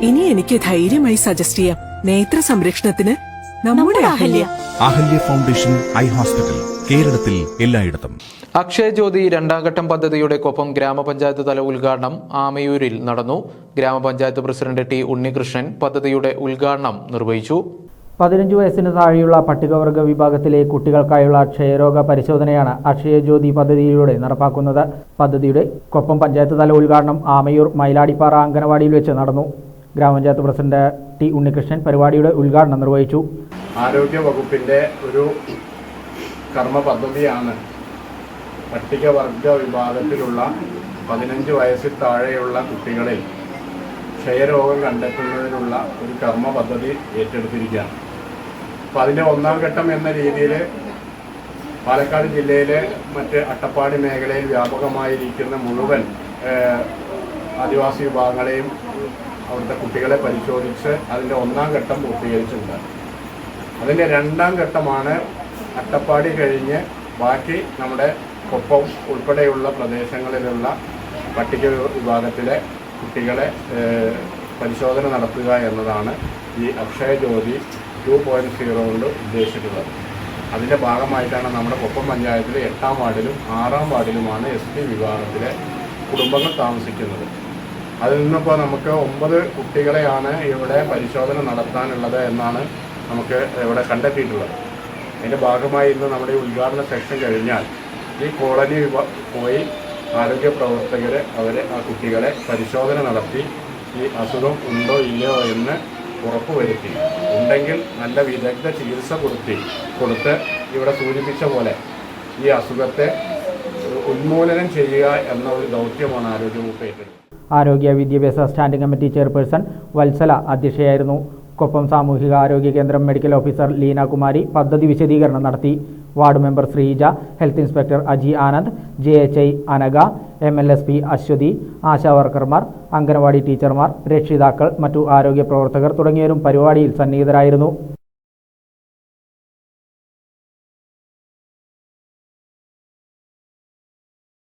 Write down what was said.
ഇനി എനിക്ക് ധൈര്യമായി സജസ്റ്റ് ചെയ്യാം. നേത്ര സംരക്ഷണത്തിന് നമ്മുടെ Ahalya. Ahalya foundation eye hospital, കേരളത്തിൽ എല്ലായിടത്തും. അക്ഷയ ജ്യോതി രണ്ടാം ഘട്ടം പദ്ധതിയുടെ കൊപ്പം ഗ്രാമപഞ്ചായത്ത് തല ഉദ്ഘാടനം ആമയൂരിൽ നടന്നു. ഗ്രാമപഞ്ചായത്ത് പ്രസിഡന്റ് ടി ഉണ്ണികൃഷ്ണൻ പദ്ധതിയുടെ ഉദ്ഘാടനം നിർവഹിച്ചു. 15 വയസ്സിന് താഴെയുള്ള പട്ടികവർഗ വിഭാഗത്തിലെ കുട്ടികൾക്കായുള്ള ക്ഷയരോഗ പരിശോധനയാണ് അക്ഷയ ജ്യോതി പദ്ധതിയിലൂടെ നടപ്പാക്കുന്നത്. പദ്ധതിയുടെ കൊപ്പം പഞ്ചായത്ത് തല ഉദ്ഘാടനം ആമയൂർ മൈലാടിപ്പാറ അംഗനവാടിയിൽ വെച്ച് നടന്നു. ഗ്രാമപഞ്ചായത്ത് പ്രസിഡന്റ് ടി ഉണ്ണികൃഷ്ണൻ പരിപാടിയുടെ ഉദ്ഘാടനം നിർവഹിച്ചു. ആരോഗ്യ വകുപ്പിൻ്റെ ഒരു കർമ്മ പദ്ധതിയാണ് പട്ടികവർഗ വിഭാഗത്തിലുള്ള 15 വയസ്സിൽ താഴെയുള്ള കുട്ടികളിൽ ക്ഷയരോഗം കണ്ടെത്തുന്നതിനുള്ള ഒരു കർമ്മ പദ്ധതി ഏറ്റെടുത്തിരിക്കുകയാണ്. അപ്പോൾ അതിൻ്റെ ഒന്നാം ഘട്ടം എന്ന രീതിയിൽ പാലക്കാട് ജില്ലയിലെ മറ്റ് അട്ടപ്പാടി മേഖലയിൽ വ്യാപകമായിരിക്കുന്ന മുഴുവൻ ആദിവാസി വിഭാഗങ്ങളെയും അവിടുത്തെ കുട്ടികളെ പരിശോധിച്ച് അതിൻ്റെ ഒന്നാം ഘട്ടം പൂർത്തീകരിച്ചിട്ടുണ്ട്. അതിൻ്റെ രണ്ടാം ഘട്ടമാണ് അട്ടപ്പാടി കഴിഞ്ഞ് ബാക്കി നമ്മുടെ കൊപ്പം ഉൾപ്പെടെയുള്ള പ്രദേശങ്ങളിലുള്ള പട്ടിക വിഭാഗത്തിലെ കുട്ടികളെ പരിശോധന നടത്തുക എന്നതാണ് ഈ അക്ഷയ ജ്യോതി 2.0 കൊണ്ട് ഉദ്ദേശിക്കുന്നത്. അതിൻ്റെ ഭാഗമായിട്ടാണ് നമ്മുടെ കൊപ്പം പഞ്ചായത്തിലെ 8ാം വാർഡിലും 6ാം വാർഡിലുമാണ് ST വിഭാഗത്തിലെ കുടുംബങ്ങൾ താമസിക്കുന്നത്. അതിൽ നിന്നിപ്പോൾ നമുക്ക് 9 കുട്ടികളെയാണ് ഇവിടെ പരിശോധന നടത്താനുള്ളത് എന്നാണ് നമുക്ക് ഇവിടെ കണ്ടെത്തിയിട്ടുള്ളത്. അതിൻ്റെ ഭാഗമായി ഇന്ന് നമ്മുടെ ഈ ഉദ്ഘാടന സെക്ഷൻ കഴിഞ്ഞാൽ ഈ കോളനി പോയി ആരോഗ്യ പ്രവർത്തകർ ആ കുട്ടികളെ പരിശോധന നടത്തി ഈ അസുഖം ഉണ്ടോ ഇല്ലയോ എന്ന് ഉറപ്പുവരുത്തി, ഉണ്ടെങ്കിൽ നല്ല വിദഗ്ധ ചികിത്സ കൊടുത്ത് ഇവിടെ സൂചിപ്പിച്ച പോലെ ഈ അസുഖത്തെ ഉന്മൂലനം ചെയ്യുക എന്ന ഒരു ദൗത്യമാണ് ആരോഗ്യവകുപ്പ് ഏറ്റെടുത്തത്. ആരോഗ്യ വിദ്യാഭ്യാസ സ്റ്റാൻഡിംഗ് കമ്മിറ്റി ചെയർപേഴ്സൺ വത്സല അധ്യക്ഷയായിരുന്നു. കൊപ്പം സാമൂഹിക ആരോഗ്യ കേന്ദ്രം മെഡിക്കൽ ഓഫീസർ ലീന കുമാരി പദ്ധതി വിശദീകരണം നടത്തി. Ward member Sreeja, health inspector Aji Anand, JHI Anagha, MLSP Aswathy, ആശാവർക്കർമാർ, അംഗനവാടി ടീച്ചർമാർ, രക്ഷിതാക്കൾ, മറ്റു ആരോഗ്യ പ്രവർത്തകർ തുടങ്ങിയവരും പരിപാടിയിൽ സന്നിഹിതരായിരുന്നു.